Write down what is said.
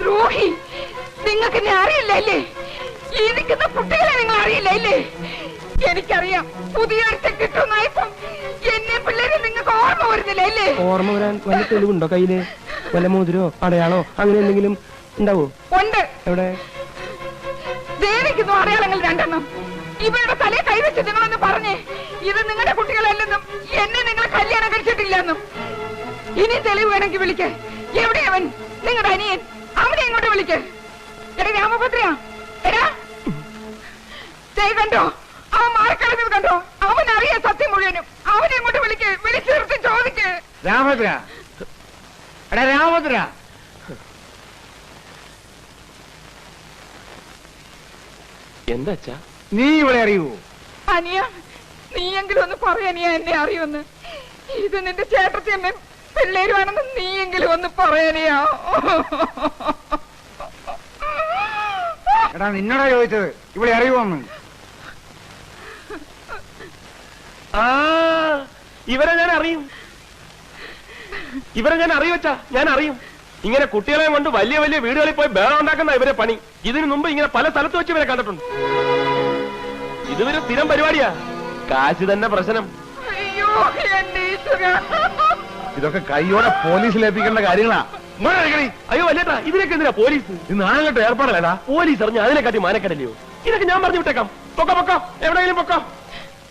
ദ്രോഹി, നിങ്ങൾക്ക് എന്നെ അറിയില്ലല്ലേ? ഈ നിൽക്കുന്ന കുട്ടികളെ നിങ്ങൾ അറിയില്ലല്ലേ? എനിക്കറിയാം, പുതിയ കിട്ടുന്നായപ്പം എന്നെ പിള്ളേരെ നിങ്ങൾക്ക് ഓർമ്മ വരുന്നില്ല അല്ലേ? ഓർമ്മ വരാൻ വല്ല തെളിവുണ്ടോ കയ്യില്? വല്ല മോതിരോ അടയാളോ അങ്ങനെ എന്തെങ്കിലും ഉണ്ടാവോ? ഉണ്ട്. എവിടെ? ദേവിക്കുന്നു അടയാളങ്ങൾ രണ്ടെണ്ണം. ഇവരുടെ തലയെ കൈവച്ച് നിങ്ങളൊന്ന് പറഞ്ഞേ, ഇത് നിങ്ങളുടെ കുട്ടികളല്ലെന്നും എന്നെ നിങ്ങൾ കല്യാണം കഴിച്ചിട്ടില്ലെന്നും. ഇനി തെളിവ് വേണമെങ്കിൽ വിളിക്ക്. എവിടെയവൻ? നിങ്ങളുടെ അനിയൻ, അവനെ ഇങ്ങോട്ട് വിളിക്ക്. എടാ രാമഭദ്ര, എടാ കണ്ടോ അവൻ മാറിക്കളഞ്ഞത് കണ്ടോ? അവൻ അറിയാം സത്യം മുഴുവനും. അവനെ ഇങ്ങോട്ട് വിളിക്ക്, വിളിച്ചെടുത്ത് ചോദിക്ക്. രാമഭദ്ര, എടാ രാമഭദ്ര, എന്താ അച്ഛാ? നീ ഇവിടെ അറിയൂ? അനിയ, നീയെങ്കിലും ഒന്ന് പറയാനിയ എന്നെ അറിയുമെന്ന്. ഇത് നിന്റെ ചേട്ടത്തിയമ്മയും പിള്ളേരുമാണെന്ന് നീയെങ്കിലും ഒന്ന് പറയാനിയാ. എടാ നിന്നോടാ ചോദിച്ചത്, ഇവിടെ അറിയുമെന്ന്. ഇവരെ ഞാൻ അറിയും, ഇവരെ ഞാൻ അറിയുവച്ചാ, ഞാൻ അറിയും. ഇങ്ങനെ കുട്ടികളെ കൊണ്ട് വലിയ വലിയ വീടുകളിൽ പോയി ബേളം ഉണ്ടാക്കുന്ന ഇവരെ പണി. ഇതിനു മുമ്പ് ഇങ്ങനെ പല സ്ഥലത്ത് വെച്ച് ഇവരെ കണ്ടിട്ടുണ്ട്. ഇതുവരെ സ്ഥിരം പരിപാടിയാ. കാശ് തന്നെ പ്രശ്നം. അയ്യോ എന്റെ ഈശ്വരാ. ഇതൊക്കെ കൈയോടെ പോലീസിൽ ഏൽപ്പിക്കേണ്ട കാര്യങ്ങളാ. അയ്യോ വല്ലേട്ടാ, ഇതിനൊക്കെ എന്തിനാ പോലീസ്? ഇത് നാളെ ഏർപ്പാടല്ലേടാ. പോലീസ് അറിഞ്ഞ അതിനെക്കാട്ടി മാനക്കടല്ലയോ? ഇതൊക്കെ ഞാൻ പറഞ്ഞു വിട്ടേക്കാം. പൊക്ക പൊക്ക, എവിടെയെങ്കിലും പൊക്ക.